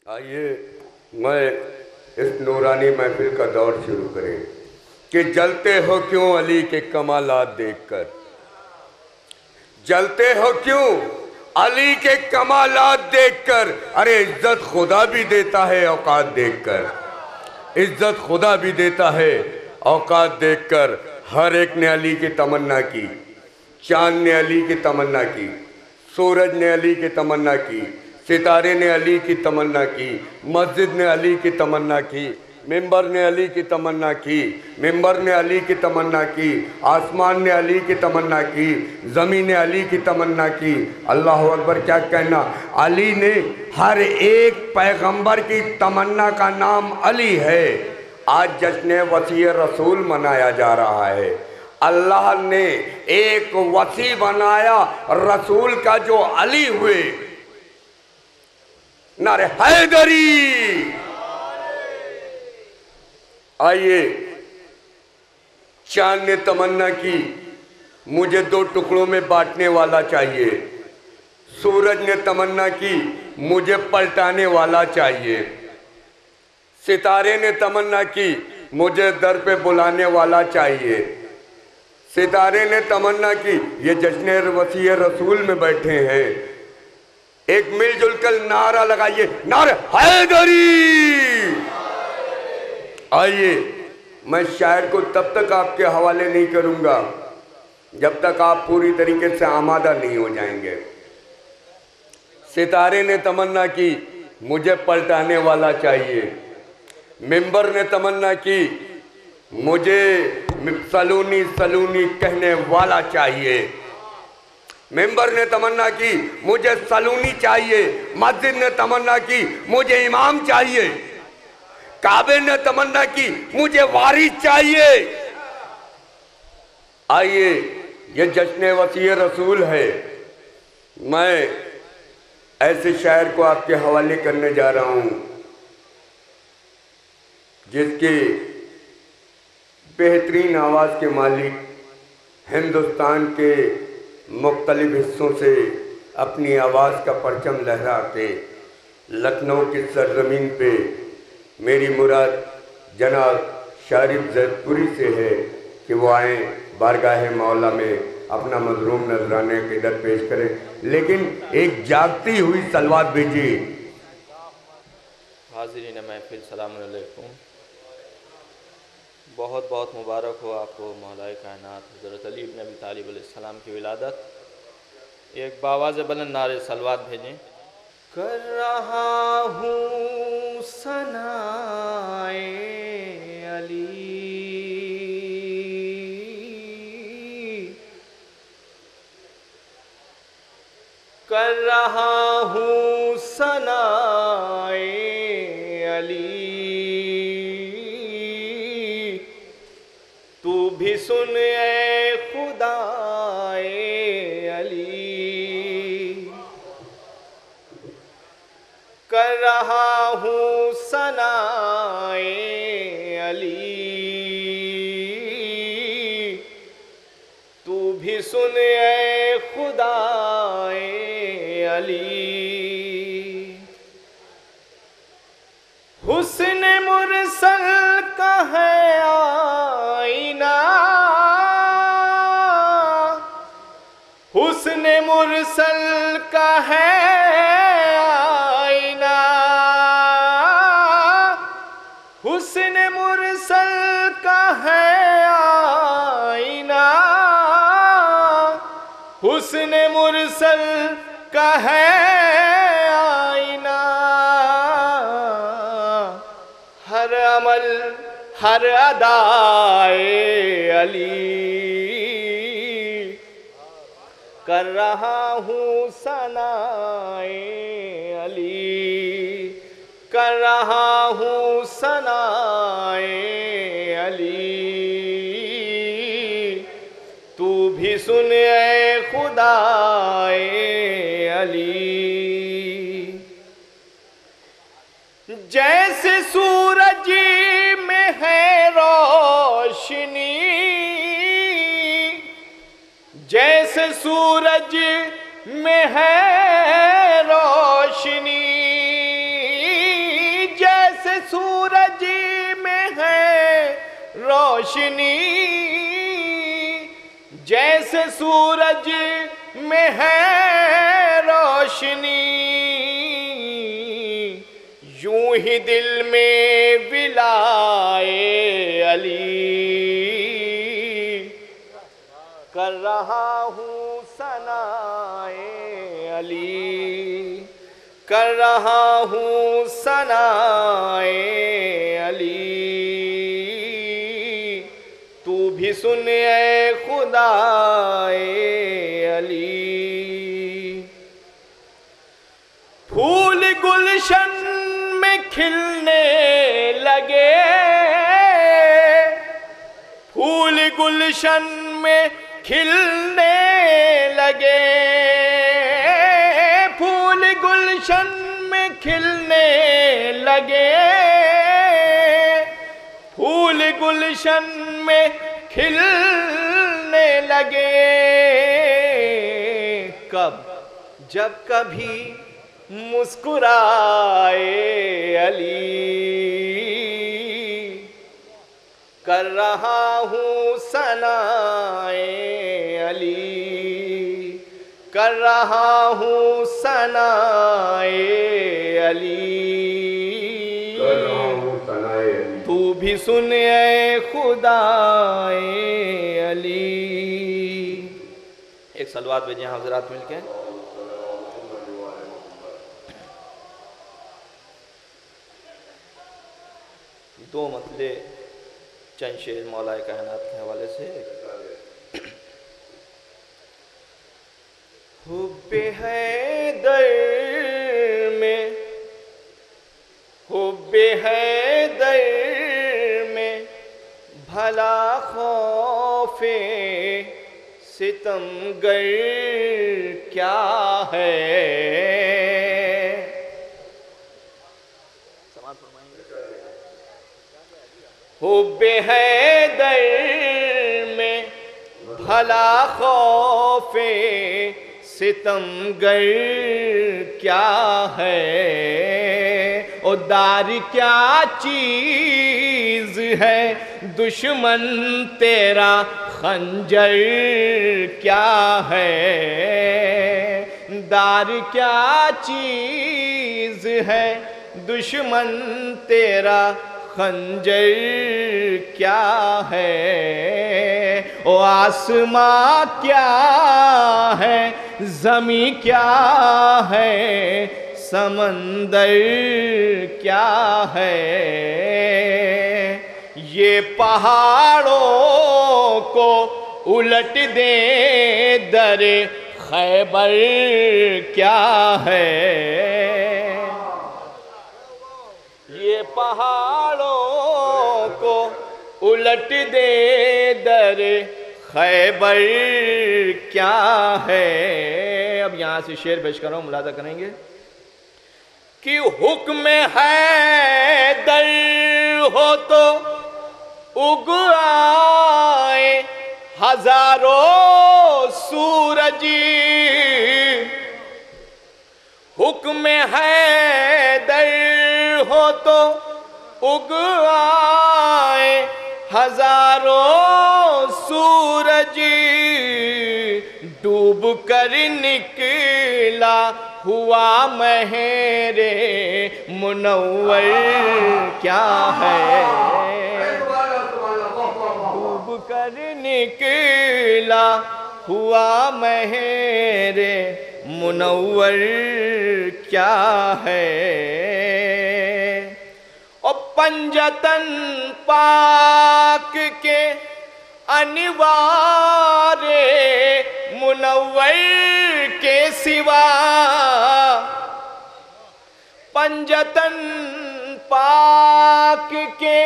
آئیے میں اس نورانی محفل کا دور شروع کریں کہ جلتے ہو کیوں علی کے کمالات دیکھ کر، جلتے ہو کیوں علی کے کمالات دیکھ کر۔ ارے عزت خدا بھی دیتا ہے اوقات دیکھ کر، عزت خدا بھی دیتا ہے اوقات دیکھ کر۔ ہر ایک نے علی کی تمنا کی، چاند نے علی کی تمنا کی، سورج نے علی کی تمنا کی، ستارے نے علی کی تمنا کی، مسجد نے علی کی تمنا کی، ممبر نے علی کی تمنا کی، ممبر نے علی کی تمنا کی، آسمان نے علی کی تمنا کی، زمین نے علی کی تمنا کی۔ اللہ اکبر، کیا کہنا! علی نے ہر ایک پیغمبر کی تمنا کا نام علی ہے۔ آج جشن وصی رسول منایا جا رہا ہے۔ اللہ نے ایک وصی بنایا رسول کا جو علی ہوئے۔ نعرہ حیدری! آئیے، چاند نے تمنا کی مجھے 2 ٹکڑوں میں بانٹنے والا چاہیے، سورج نے تمنا کی مجھے پلٹانے والا چاہیے، ستارے نے تمنا کی مجھے در پہ بلانے والا چاہیے، ستارے نے تمنا کی یہ جشن وصی رسول میں بیٹھے ہیں، ایک مل جل کر نعرہ لگائیے، نعرہ حیدری! آئیے، میں شاعر کو تب تک آپ کے حوالے نہیں کروں گا جب تک آپ پوری طریقے سے آمادہ نہیں ہو جائیں گے۔ ستارے نے تمنا کی مجھے پلٹانے والا چاہیے، ممبر نے تمنا کی مجھے سلونی سلونی کہنے والا چاہیے، ممبر نے تمنا کی مجھے سلونی چاہیے، مسجد نے تمنا کی مجھے امام چاہیے، کعبے نے تمنا کی مجھے وارث چاہیے۔ آئیے، یہ جشن وصی رسول ہے۔ میں ایسے شاعر کو آپ کے حوالے کرنے جا رہا ہوں جس کی بہترین آواز کے مالک ہندوستان کے مختلف حصوں سے اپنی آواز کا پرچم لہرا کے لکھنؤ کی سرزمین پہ میری مراد جناب شارف زید پوری سے ہے کہ وہ آئیں بارگاہ مولا میں اپنا مظلوم نذرانے کے در پیش کریں، لیکن ایک جاگتی ہوئی صلوات بھیجیے۔ حاضرین محفل سلام علیکم، بہت بہت مبارک ہو آپ کو مولا کائنات حضرت علی بن ابی طالب علیہ السلام کی ولادت۔ ایک باواز بلند نعرے صلوات بھیجیں۔ کر رہا ہوں ثنائے علی، کر رہا ہوں ثنائے علی، تو بھی سن اے خدائے علی، کر رہا ہوں ثنائے علی، تو بھی سن اے خدائے علی۔ حسن مرسل کا ہے آئینہ، حسن مرسل کا ہے آئینہ، حسن مرسل کا ہے آئینہ، حسن مرسل کا ہے آئینہ، ہر عمل ہر ادائے علی، کر رہا ہوں ثنائے علی، کر رہا ہوں ثنائے علی، تو بھی سن اے خدائے علی۔ جیسے سورج میں ہے روشنی، جیسے سورج میں ہے روشنی، روشنی، جیسے سورج میں ہے روشنی، یوں ہی دل میں ولائے علی کر رہا ہوں ثنائے علی، کر رہا ہوں ثنائے علی، تو بھی سن اے خدائے علی۔ پھول گلشن میں کھلنے لگے، پھول گلشن میں کھلنے لگے، پھول گلشن میں کھلنے لگے، پھول گلشن میں کھلنے لگے، کب جب کبھی مسکرائے علی کر رہا ہوں ثنائے علی، کر رہا ہوں ثنائے علی، تو بھی سن اے خدائے علی۔ ایک صلوات بھیجیں حضرات مل کے۔ دو مطلع چند شعر مولا کائنات کے حوالے سے۔ حب حیدر میں، حب حیدر میں بھلا خوف ستمگر کیا ہے، حب حیدر میں بھلا خوف ستمگر کیا ہے، او دار کیا چیز ہے دشمن تیرا خنجر کیا ہے، دار کیا چیز ہے دشمن تیرا خنجر کیا ہے، او آسماں کیا ہے زمین کیا ہے سمندر کیا ہے، یہ پہاڑوں کو الٹ دے در خیبر کیا ہے، یہ پہاڑوں کو الٹ دے در خیبر کیا ہے۔ اب یہاں سے شعر پیش کر رہا ہوں، ملاحظہ کریں گے کہ حکم حیدر ہو تو اگ آئے ہزاروں سورج، حکم حیدر ہو تو اگ آئے ہزاروں سورج، ڈوب کر نکلا ہوا مہر منور کیا ہے، ڈوب کر نکلا ہوا مہر منور کیا ہے، اور پنجتن پاک کے انوار منور کے سوا، پنجتن پاک کے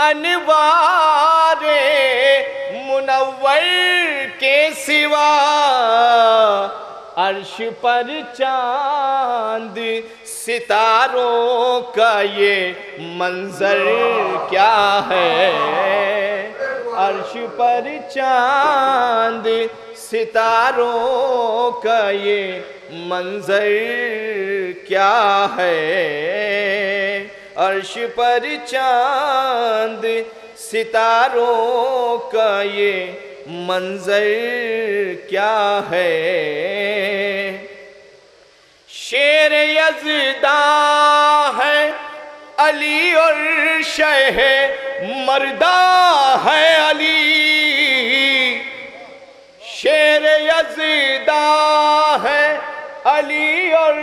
انوار منور کے سوا، عرش پر چاند ستاروں کا یہ منظر کیا ہے، عرش پر چاند ستاروں کا یہ منظر کیا ہے، عرش پر چاند ستاروں کا یہ منظر کیا ہے؟ شیر یزداں ہے علی اور شہ مردہ ہے علی، شیر یزداں ہے علی اور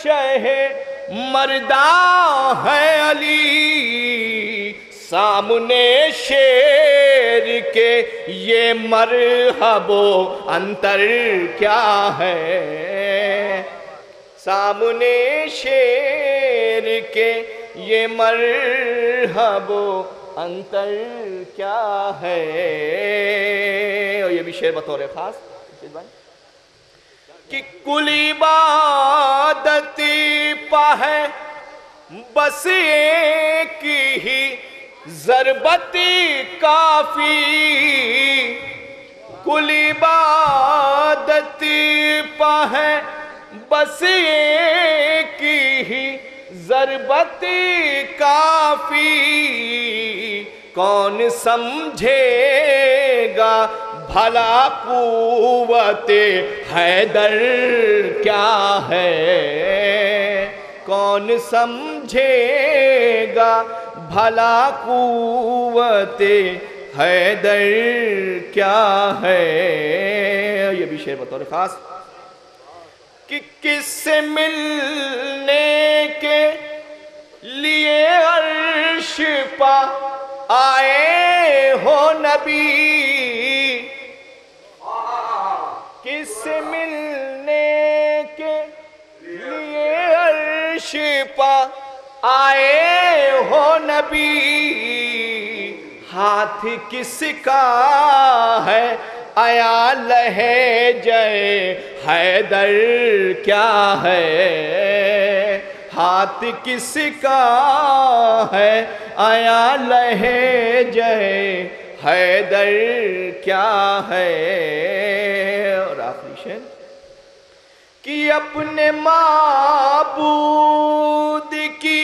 شہ مردہ ہے علی، سامنے شیر کے یہ مرحب و انتر کیا ہے؟ سامنے شیر کے یہ مرحب و انتر کیا ہے؟ اور یہ بھی شعر بطور خاص کہ کل عبادت پا ہے بس ایک ہی ضربت کافی، کل عبادت پا ہے بس ایک ہی ضربت کافی، کون سمجھے گا بھلا قوت حیدر کیا ہے؟ کون سمجھے گا بھلا قوت حیدر کیا ہے؟ یہ بھی شعر بطور خاص کہ کس سے ملنے کے لیے عرش پا آئے ہو نبی، کس سے ملنے کے لیے عرش پا آئے ہو نبی، ہاتھ کس کا ہے آیا لہجہ حیدر کیا ہے؟ ہاتھ کس کا ہے آیا لہجہ حیدر کیا ہے؟ اور آخری شعر کہ اپنے معبود کی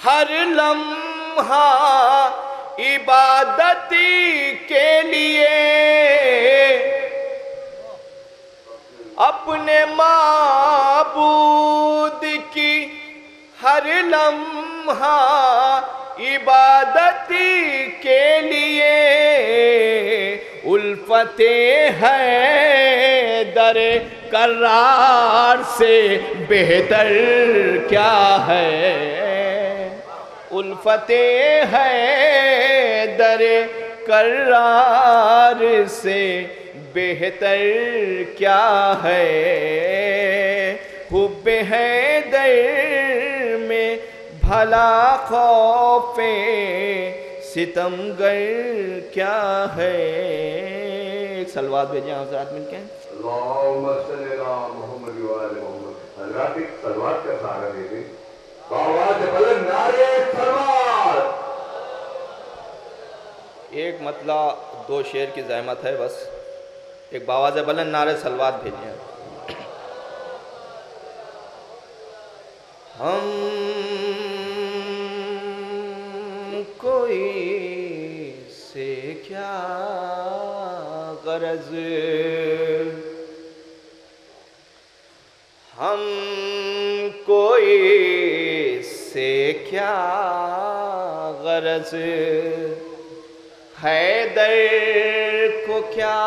ہر لمحہ عبادت کے لیے، اپنے معبود کی ہر لمحہ عبادت کے لیے، الفت حیدر کرار سے بہتر کیا ہے؟ الفت حیدر کرار سے بہتر کیا ہے؟ حب حیدر میں بھلا خوف ستمگر کیا ہے؟ ایک سلوات بھیجیں حضرات مل کے۔ اللہم صلی اللہ محمد و آل محمد۔ حضرات ایک سلوات کا سہارا دے دیں، آواز بلند نعرے سلوات۔ ایک مطلع دو شعر کی زحمت ہے بس، ایک باواز بلند نعرے سلوات بھیجیں۔ ہم کوئی سے کیا غرض، ہم کوئی سے کیا غرض، حیدر کو کیا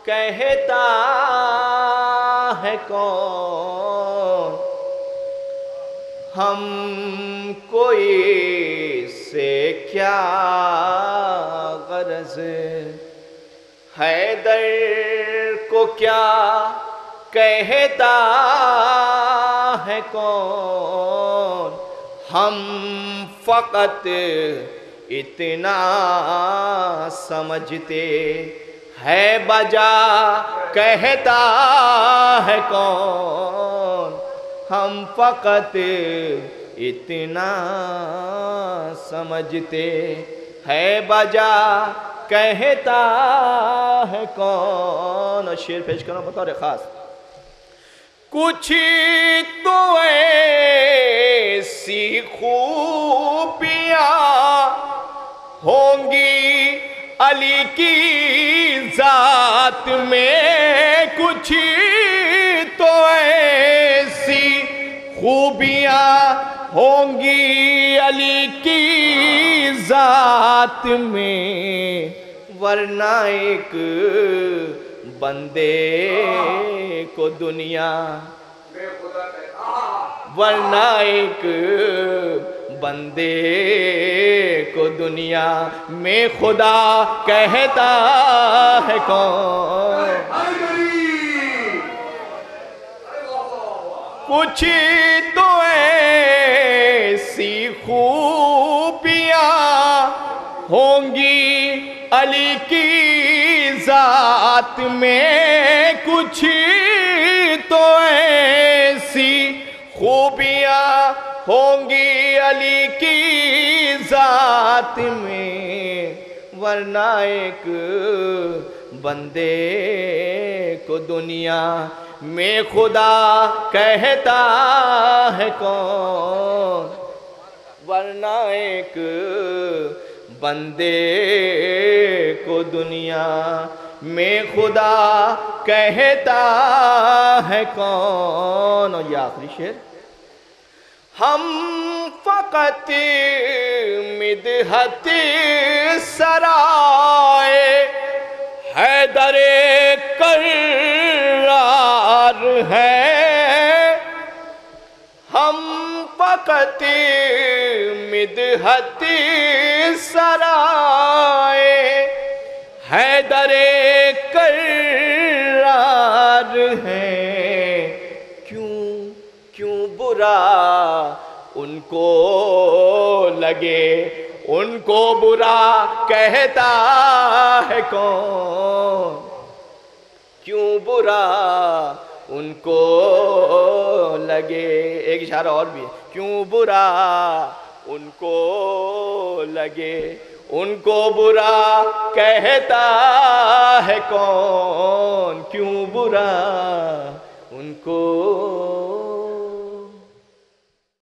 کہتا ہے کون، ہم کوئی سے کیا غرض، حیدر کو کیا کہتا ہے کون، ہم فقط اتنا سمجھتے ہے بجا کہتا ہے کون، ہم فقط اتنا سمجھتے ہے بجا کہتا ہے کون۔ اور شعر پیش کروں بطور خاص، کچھ تو ایسی خوبیاں ہوں گی علی کی ذات میں کچھ تو ایسی خوبیاں ہوں گی علی کی ذات میں، ورنہ ایک بندے کو دنیا، ورنہ ایک بندے کو دنیا میں خدا کہتا ہے کون؟ کچھ تو ایسی خوبیاں ہوں گی علی کی ذات میں، کچھ تو ایسی خوبیاں ہوں گی علی کی ذات میں، ورنہ ایک بندے کو دنیا میں خدا کہتا ہے کون؟ ورنہ ایک بندے کو دنیا میں خدا کہتا ہے کون؟ اور یہ آخری شعر، ہم فقط مدحت سرائے حیدر کرار ہیں، ہم فقط مدحت سرائے حیدر کرار ہیں، کیوں برا ان کو لگے، ان کو برا کہتا ہے کون؟ کیوں برا ان کو لگے، ایک اشارہ اور بھی ہے، کیوں برا ان کو لگے، ان کو برا کہتا ہے کون؟ کیوں برا ان کو